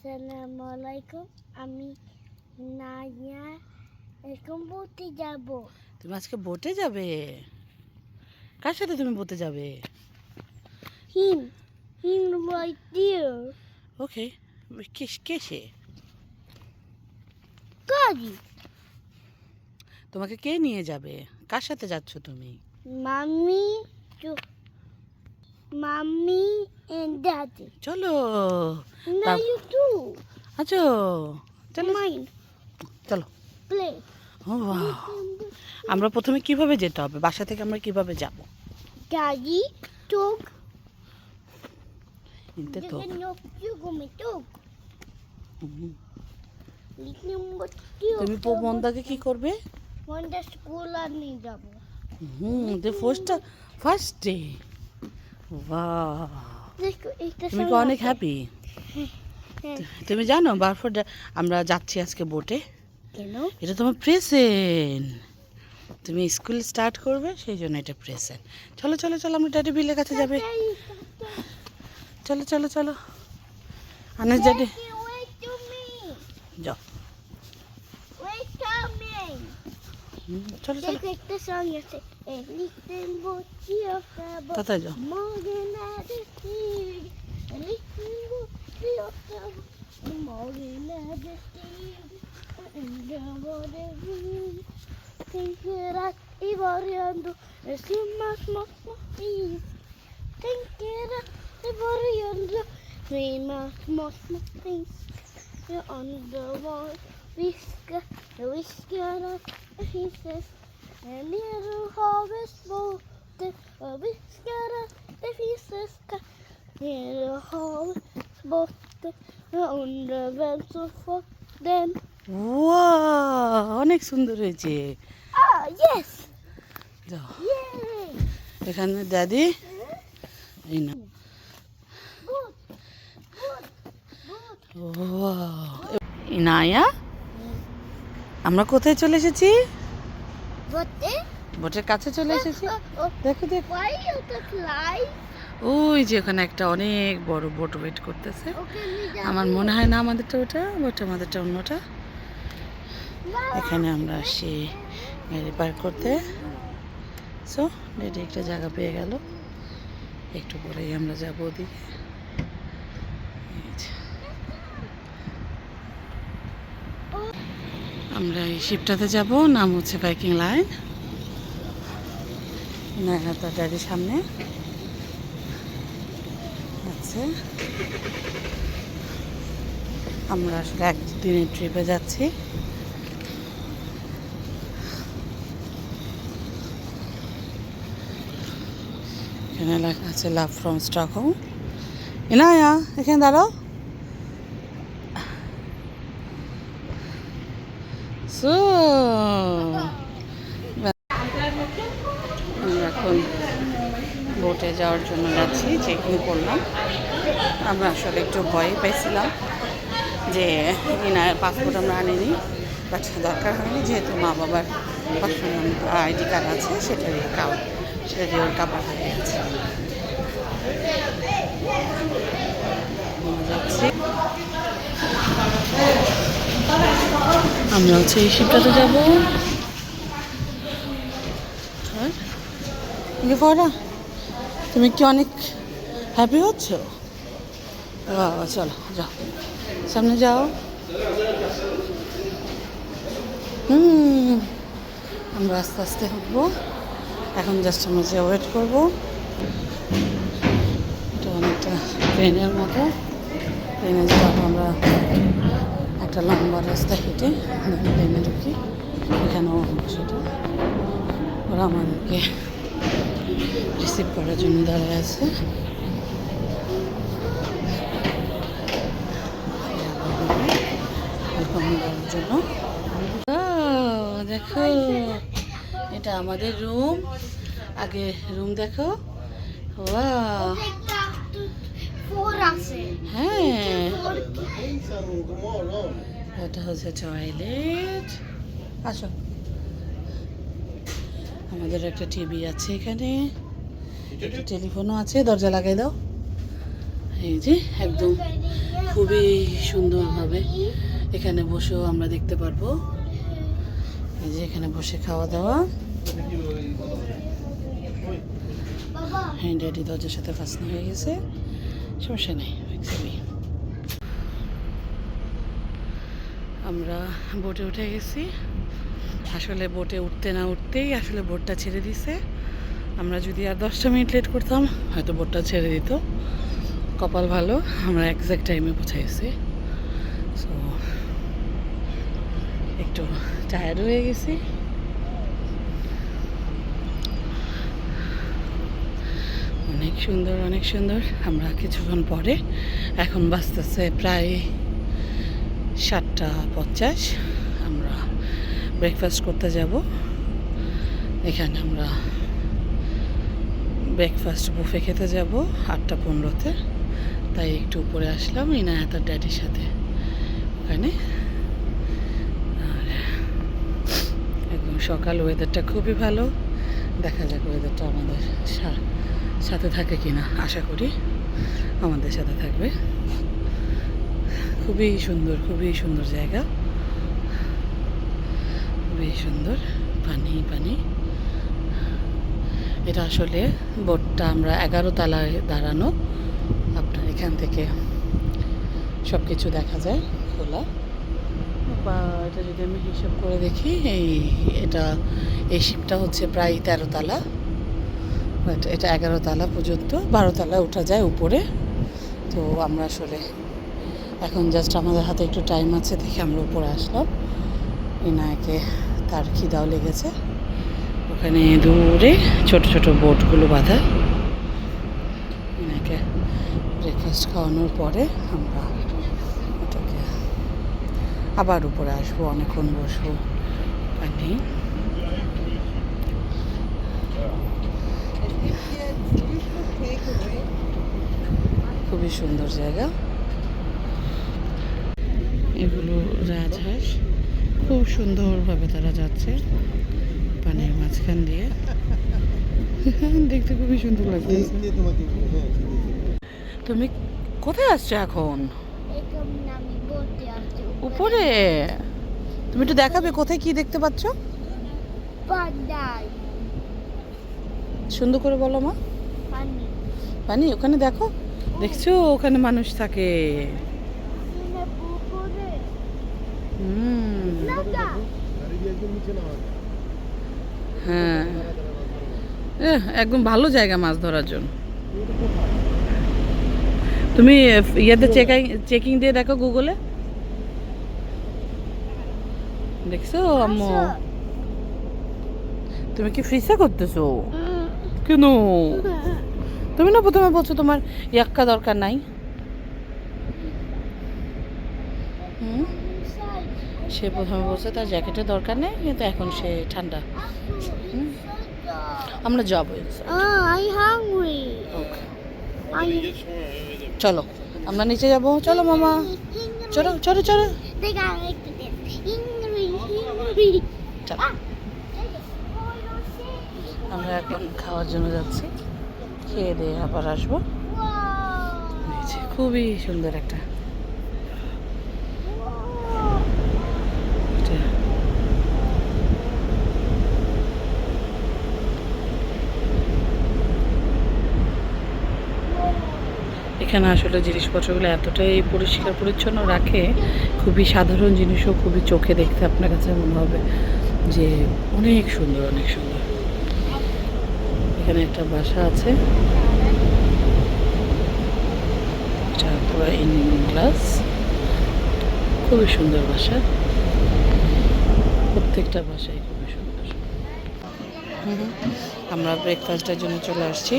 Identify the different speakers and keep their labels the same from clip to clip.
Speaker 1: আসসালামু আলাইকুম। আমি নাইয়া এখন বোটে যাব।
Speaker 2: তুমি আজকে বোটে যাবে? কার সাথে তুমি বোটে যাবে?
Speaker 1: হিম হিম right there.
Speaker 2: ওকে, কে সে?
Speaker 1: গাড়ি
Speaker 2: তোমাকে কে নিয়ে যাবে? কার সাথে যাচ্ছ তুমি?
Speaker 1: Mummy mummy and daddy.
Speaker 2: চলো।
Speaker 1: Now you too.
Speaker 2: আচ্ছা, চলো
Speaker 1: Mine.
Speaker 2: চলো।
Speaker 1: Play.
Speaker 2: ও বাহ! আমরা প্রথমে কিভাবে যেতে হবে? বাসা থেকে আমরা কিভাবে যাব?
Speaker 1: Daddy took.
Speaker 2: ইনতে তো
Speaker 1: You go me took.
Speaker 2: তুমি মন্দাকে কি করবে?
Speaker 1: মন্ডা স্কুল আর নিয়ে যাব।
Speaker 2: First day. বাহ!
Speaker 1: দেখো এটা
Speaker 2: তুমি কি অনেক হ্যাপি? তুমি জানো আমরা যাচ্ছি আজকে বোটে।
Speaker 1: কেন?
Speaker 2: এটা তোমার প্রেজেন্ট। তুমি স্কুল স্টার্ট করবে, সেই জন্য এটা প্রেজেন্ট। চলো চলো চলো, আমরা ড্যাডি বিলের কাছে যাবে। চলো চলো চলো, আনাস ড্যাডি যাও। চলো চলো,
Speaker 1: একটা সং আছে, লিখতেন বসি অফাব
Speaker 2: তাড়াতাড়ি যাও।
Speaker 1: মগেন আদেশি লিখতেন বসি অফাব Mogen আদেশি এন্ডাবরে tänkerat i början då det simmar små is. Tänkerat i början då simmar små is. Jag undrar var jag viskar att det finns en nere i havets botten. Jag viskar att det finns en skatt nere i havets botten. Jag undrar vem som fått den.
Speaker 2: Wow, অনেক সুন্দর হয়েছে।
Speaker 1: Ah, yes!
Speaker 2: যাও,
Speaker 1: Yay!
Speaker 2: এখানে দাদি এই না।
Speaker 1: Good! Good! Good!
Speaker 2: Wow, Inaya, আমরা কোথায় চলে এসেছি?
Speaker 1: Botte?
Speaker 2: বোটের কাছে চলে এসেছি। দেখো দেখো,
Speaker 1: Why you the fly?
Speaker 2: ওই যে ওখানে একটা অনেক বড় বোট ওয়েট করতেছে। আমার মনে হয় না আমাদেরটা ওটা, আমাদেরটা অন্যটা। এখানে আমরা আসি গাড়ি পার্ক করতে। সো ডেডি একটা জায়গা পেয়ে গেল, একটু পরেই আমরা যাবো ওদিকে। আমরা এই শিপটাতে যাব, নাম হচ্ছে ভাইকিং লাইন। না তার ড্যাডির সামনে আছে। আমরা আসলে একদিনের ট্রিপে যাচ্ছি। এখানে লেখা আছে লাভ ফ্রম স্টকহোম। ইনায়া, এখানে দাঁড়াও। সো আমরা এখন বোটে যাওয়ার জন্য যাচ্ছি, চেকিং করলাম। আমরা আসলে একটু ভয় পাইছিলাম যে ইনার পাসপোর্ট আমরা আনিনি, বাট দরকার হয়নি, যেহেতু মা বাবার পাসপোর্ট আইডি কার্ড আছে, সেটা দিয়ে ওর কাপড় হয়ে গেছে। যাচ্ছি, আমরা হচ্ছে এই শিপটাতে যাবো। তুমি কি অনেক হ্যাপি হচ্ছ? চলো যাও, সামনে যাও। আমরা আস্তে আস্তে উঠবো। এখন জাস্ট আমরা যে ওয়েট করবো। এটা অনেকটা ট্রেনের মতো। ট্রেনে যাবো আমরা একটা লম্বা রাস্তা হেঁটে ট্রেনে ঢুকি। এখানেও সেটা ওরা আমাদেরকে রিসিভ করার জন্য দাঁড়ায় আছে। জন্য দেখো, এটা আমাদের রুম। আগে রুম দেখো। হ্যাঁ, এটা হচ্ছে টয়লেট। আসো, আমাদের একটা টিভি আছে এখানে, টেলিফোনও আছে। দরজা লাগাই দাও। এই যে একদম খুবই সুন্দরভাবে এখানে বসেও আমরা দেখতে পারবো। এই যে এখানে বসে খাওয়া দাওয়া। হ্যাঁ ড্যাডি দরজার সাথে ফাঁসনা হয়ে গেছে, সমস্যা নেই। আমরা বোটে উঠে গেছি। আসলে বোটে উঠতে না উঠতেই আসলে বোটটা ছেড়ে দিছে। আমরা যদি আর 10টা মিনিট লেট করতাম হয়তো বোটটা ছেড়ে দিত। কপাল ভালো, আমরা এক্স্যাক্ট টাইমে পৌঁছাইছি। সো একটু টায়ার্ড হয়ে গেছি। অনেক সুন্দর, অনেক সুন্দর। আমরা কিছুক্ষণ পরে, এখন বাজতেছে প্রায় 7:50, আমরা ব্রেকফাস্ট করতে যাব। এখানে আমরা ব্রেকফাস্ট বুফে খেতে যাব 8:15-তে। তাই একটু উপরে আসলাম ইনায়াত আর ড্যাডির সাথে ওখানে। আর একদম সকাল, ওয়েদারটা খুবই ভালো। দেখা যাক ওয়েদারটা আমাদের সাথে থাকে কিনা, আশা করি আমাদের সাথে থাকবে। খুবই সুন্দর, খুবই সুন্দর জায়গা, খুবই সুন্দর। পানি পানি। এটা আসলে বোটটা আমরা 11 তলায় দাঁড়ানো। আপনার এখান থেকে সব কিছু দেখা যায় খোলা। বা এটা যদি আমি হিসাব করে দেখি, এই শিপটা হচ্ছে প্রায় 13 তলা, বাট এটা 11 তলা পর্যন্ত, 12 তলায় ওঠা যায় উপরে। তো আমরা আসলে এখন জাস্ট আমাদের হাতে একটু টাইম আছে দেখে আমরা উপরে আসলাম। ইনায়াকে তার খিদাও লেগেছে। ওখানে দূরে ছোট ছোট বোটগুলো বাঁধা। ইনায়াকে ব্রেকফাস্ট খাওয়ানোর পরে আমরা ওটাকে আবার উপরে আসবো, অনেকক্ষণ বসবো। পানি খুবই সুন্দর জায়গা। এগুলো রাজহাঁস, খুব সুন্দরভাবে তারা যাচ্ছে পানির মাঝখান দিয়ে। দেখতে খুবই সুন্দর লাগছে। তুমি কোথায় আসছো এখন? উপরে। তুমি একটু দেখাবে কোথায় কি দেখতে পাচ্ছ? সুন্দর করে বলো মা। পানি ওখানে দেখো, দেখছো ওখানে মানুষ থাকে। হ্যাঁ, একদম ভালো জায়গা মাছ ধরার জন্য। তুমি ইয়েতে চেকিং দিয়ে দেখো গুগলে, দেখছো আম্মু? তুমি কি ফ্রিসা করতেছো কেন? তুমি না প্রথমে বলছো তোমার ইয়াক্কা দরকার নাই। সে প্রথমে বলছে তার জ্যাকেটের দরকার নেই, কিন্তু এখন সে ঠান্ডা। আমরা যাবো। চলো আমরা নিচে যাবো। চলো মামা, চলো চলো চলো। আমরা এখন খাওয়ার জন্য যাচ্ছি, খেয়ে দিয়ে আবার আসবো। খুবই সুন্দর একটা এখানে আসলে জিনিসপত্রগুলো এতটাই পরিষ্কার পরিচ্ছন্ন রাখে, খুবই সাধারণ জিনিসও খুবই চোখে দেখতে আপনার কাছে মনে হবে যে অনেক সুন্দর, অনেক সুন্দর। এখানে একটা বাসা আছে, এটা পুরো ইন গ্লাস, খুবই সুন্দর বাসা। প্রত্যেকটা বাসাই খুবই সুন্দর। আমরা ব্রেকফাস্টের জন্য চলে আসছি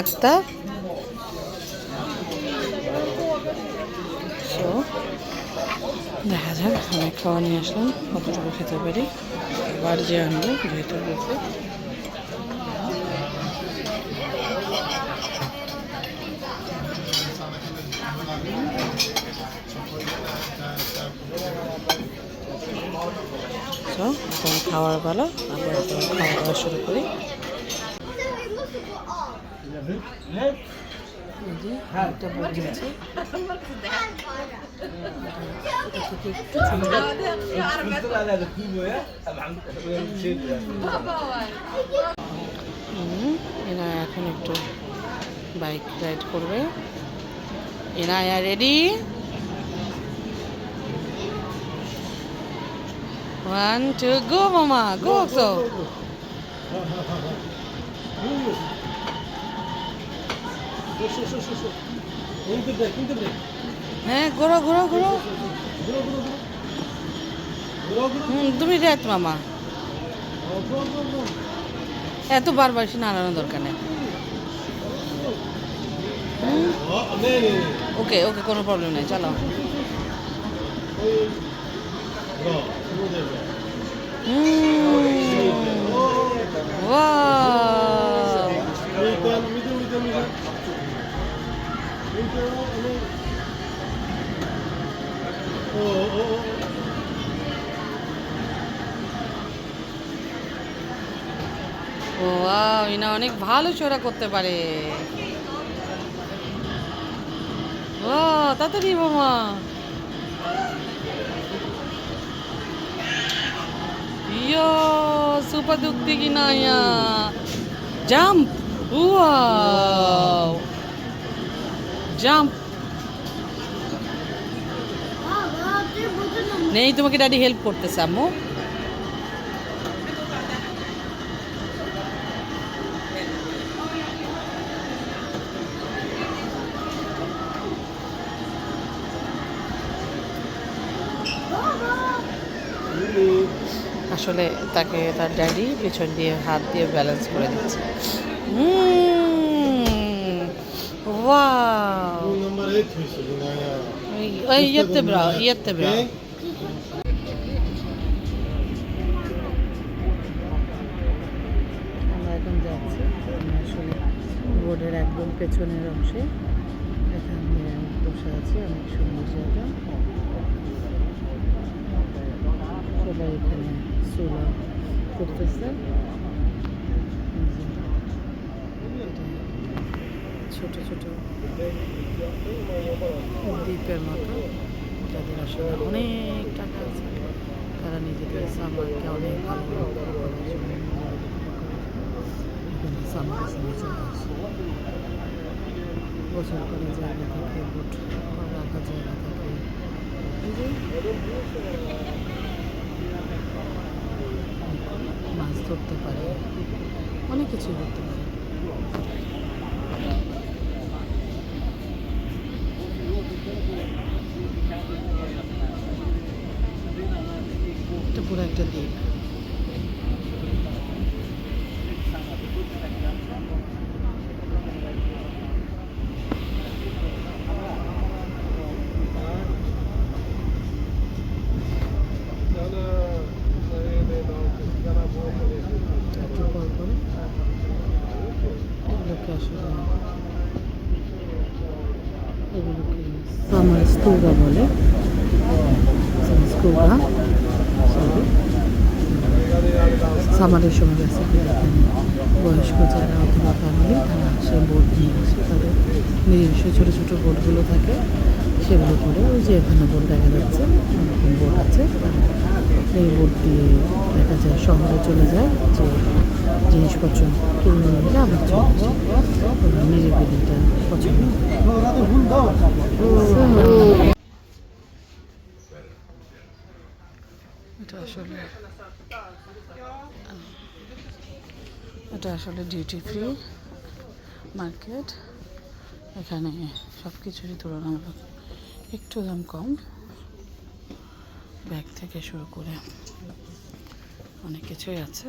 Speaker 2: আক্তা। তো দেখা যাক, অনেক খাওয়া নিয়ে আসলাম, কতটুকু খেতে পারি। এবার যে আনবো যেহেতু বলতে। তো এখন খাওয়ার বেলা, আবার খাওয়া দাওয়া শুরু করি। এই যে একটা বোর্ড আছে, এটা থেকে একটু ছোট। এরা এখন একটু বাইক রাইড করবে। এনায়া রেডি, 1 2 গো মামা গো। সো হ্যাঁ, ঘোরো ঘোরো ঘোরো। তুমি রেট মামা, এত বারবার এসে নাড়ানোর দরকার নেই। ওকে ওকে, কোনো প্রবলেম নেই, চলো। ও ওয়াও, ইনা অনেক ভালো চড়া করতে পারে। ও তাড়াতাড়ি মামা। ইয়ো সুপার দুঃখী কিনা ইয়া জাম্প। Wow jump. নেই, তোমাকে ড্যাডি হেল্প করতেছে আম্মু। আসলে তাকে তার ড্যাডি পেছন দিয়ে হাত দিয়ে ব্যালেন্স করে দিচ্ছে। ওয়াও, ইয়েতে ব্রাও, ইয়েতে ব্রাও। আমরা এখন যাচ্ছি আসলে বোর্ডের একদম পেছনের অংশে। এখানে বসে আছি, অনেক সুন্দর জায়গা। সবাই এখানে সোলা করতেছে। ছোট ছোট দ্বীপের মতো, যাদের আসলে অনেক টাকা আছে, তারা নিজেদের সামারকে অনেক ভালো করার জন্য এখানে সামার চলে আসে। বছর করে জায়গা থাকে, বোট রাখার জায়গা থাকে, মাছ ধরতে পারে, অনেক কিছুই করতে পারে। এটা পুরো একটা দ্বীপ। সামার স্কুবা বলে, স্কুবা সামারের সময় গেছে। এখানে বয়স্ক যারা অথবা ফ্যামিলি, তারা সেই বোট নিয়ে আসে, তাদের নিজস্ব ছোটো ছোটো বোটগুলো থাকে, সেগুলো করে ওই যে এখানে বোট দেখা যাচ্ছে, এরকম বোট আছে। এই বোট দিয়ে দেখা যায় শহরে চলে যায়, যে জিনিসপত্র কিনে নিলে আবার চলে আসে। নিরিবিলি এটা পছন্দ। এটা আসলে ডিউটি ফ্রি মার্কেট। এখানে সব কিছুরই তুলনামূলক একটু দাম কম, ব্যাগ থেকে শুরু করে অনেক কিছুই আছে,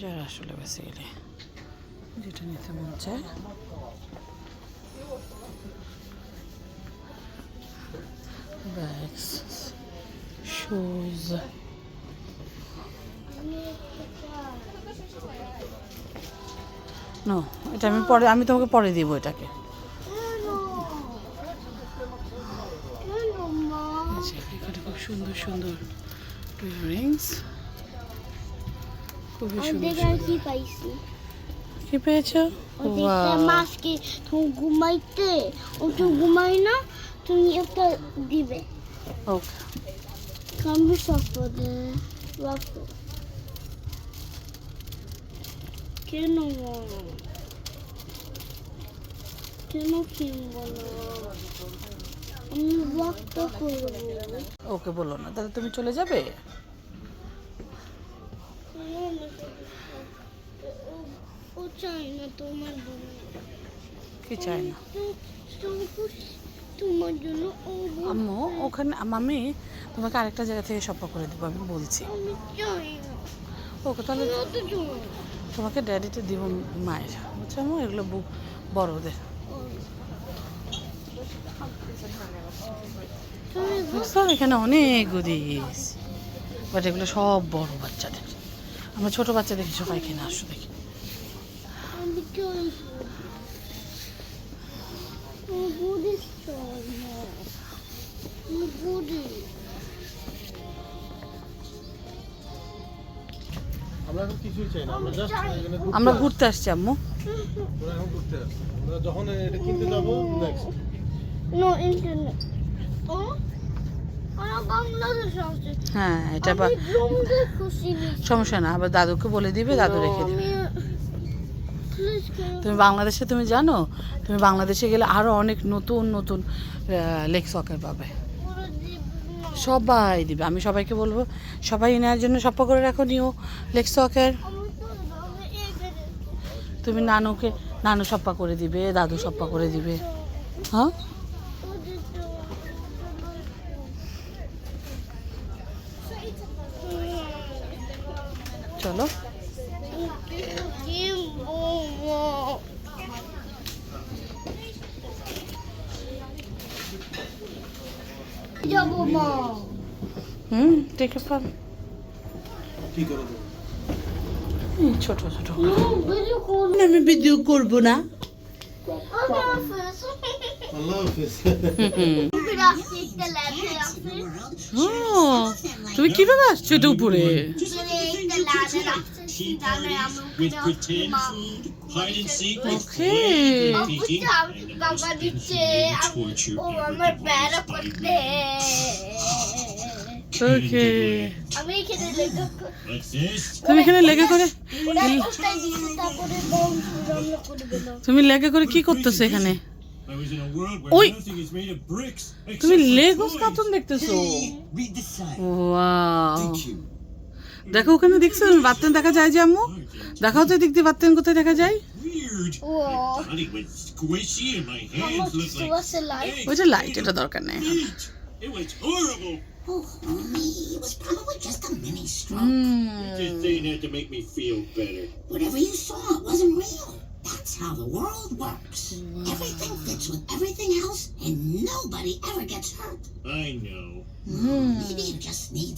Speaker 2: যারা আসলে বেসিক্যালি যেটা নিতে মন চায়। ব্যাগস, শুজ, নো এটা আমি তোমাকে পরে দিব এটাকে। এখানে খুব সুন্দর সুন্দর ইয়াররিংস, খুবই সুন্দর।
Speaker 1: কি পাইছি?
Speaker 2: কি পেয়েছো?
Speaker 1: ওদিকে
Speaker 2: Wow.
Speaker 1: মাছকে তুমি ঘুমাইতে ও তো ঘুমাই না তুমি একটা দিবে
Speaker 2: ওকে।
Speaker 1: আমি সফরে রাখো কেন কেন কিনবো না আমি রক্ত করবো
Speaker 2: ওকে বলো না, তাহলে তুমি চলে যাবে।
Speaker 1: ও চাই না তোমার জন্য
Speaker 2: কি চাই না?
Speaker 1: তোমার জন্য ও
Speaker 2: আম্মু ওখানে মামি তোমাকে আরেকটা জায়গা থেকে শপা করে দেবো, আমি বলছি।
Speaker 1: আমি চাই না
Speaker 2: ওকে তাহলে
Speaker 1: আমি তো চাই না।
Speaker 2: তোমাকে ড্যাডিতে দিব মায়ের, বুঝছো আম্মু, এগুলো বড়দের।
Speaker 1: তুমি
Speaker 2: বুঝছো এখানে অনেক গুদিস, বাট এগুলো সব বড় বাচ্চাদের। আমরা ছোট বাচ্চাদের কিছু পাই কিনা আসো দেখি।
Speaker 1: আমি চাই ও বুঝিস চাই না আমি বুঝি
Speaker 3: আমরা এখন কিছুই চাই না, আমরা জাস্ট এখানে
Speaker 2: আমরা ঘুরতে আসছি আম্মু।
Speaker 3: আমরা এখন ঘুরতে আসছি। আমরা যখন এটা কিনতে যাব নেক্সট
Speaker 1: নো ইন্টারনেট ও আমার বাংলাদেশ আছে
Speaker 2: হ্যাঁ এটা
Speaker 1: আমি জমতে খুশি নেই
Speaker 2: সমস্যা না, আবার দাদুকে বলে দিবে, দাদু রেখে দিবে।
Speaker 1: প্লিজ
Speaker 2: তুমি বাংলাদেশে তুমি জানো, তুমি বাংলাদেশে গেলে আরো অনেক নতুন নতুন লেক সকের পাবে,
Speaker 1: করে দিব না
Speaker 2: সবাই দিবে। আমি সবাইকে বলবো সবাই নেওয়ার জন্য সপ্পা করে রাখো নিও লেক সকের।
Speaker 1: আমি তো আমি এখানে
Speaker 2: তুমি নানু সপ্পা করে দিবে, দাদু সপ্পা করে দিবে। হ্যাঁ চলো।
Speaker 1: যাবো মা
Speaker 2: দেখে পান
Speaker 3: কি করে দেব?
Speaker 2: ছোট ছোট।
Speaker 1: ভিডিও কল
Speaker 2: আমি ভিডিও করবো না।
Speaker 3: আল্লাহ হাফেজ।
Speaker 2: তুমি কিভাবে আসছো এটা উপরে?
Speaker 4: with pretend food, hide and seek, with
Speaker 2: okay
Speaker 4: peeking,
Speaker 1: বাবা দিচ্ছে
Speaker 4: torture
Speaker 1: ও আমার প্যারা করতে
Speaker 2: ওকে
Speaker 1: আমি এখানে লেগে
Speaker 4: like this.
Speaker 2: তুমি এখানে লেগে করে
Speaker 1: ওরা কোথায় দিচ্ছে তারপরে বম রান্না করে দিল
Speaker 2: তুমি লেগে করে কি করতেছো এখানে?
Speaker 4: I was in a world
Speaker 2: Oi.
Speaker 4: where nothing is made of bricks
Speaker 2: তুমি
Speaker 4: except for
Speaker 2: Legos
Speaker 4: toys.
Speaker 2: Cartoon দেখতেছো?
Speaker 5: Read the sign.
Speaker 2: Wow,
Speaker 5: Thank you.
Speaker 2: দেখো ওখানে দেখছো বাত্তেন দেখা যায় যে আম্মু, দেখাও তো দিক দিয়ে বাত্তেন কোথায় দেখা যায়?
Speaker 4: Weird.
Speaker 1: ও
Speaker 4: Body was squishy and my
Speaker 1: আমার
Speaker 4: hands looked
Speaker 1: কিছু
Speaker 4: like
Speaker 1: আছে লাইট
Speaker 4: eggs
Speaker 2: ওইটা লাইট, এটা দরকার নেই।
Speaker 4: meat. It was horrible.
Speaker 5: Oh, homie, it was probably just a mini stroke.
Speaker 4: Just saying that to make me feel better.
Speaker 5: Whatever you saw, it wasn't real. That's how the world works. Everything fits with everything else, and nobody ever gets hurt.
Speaker 4: I know.
Speaker 5: Maybe you just need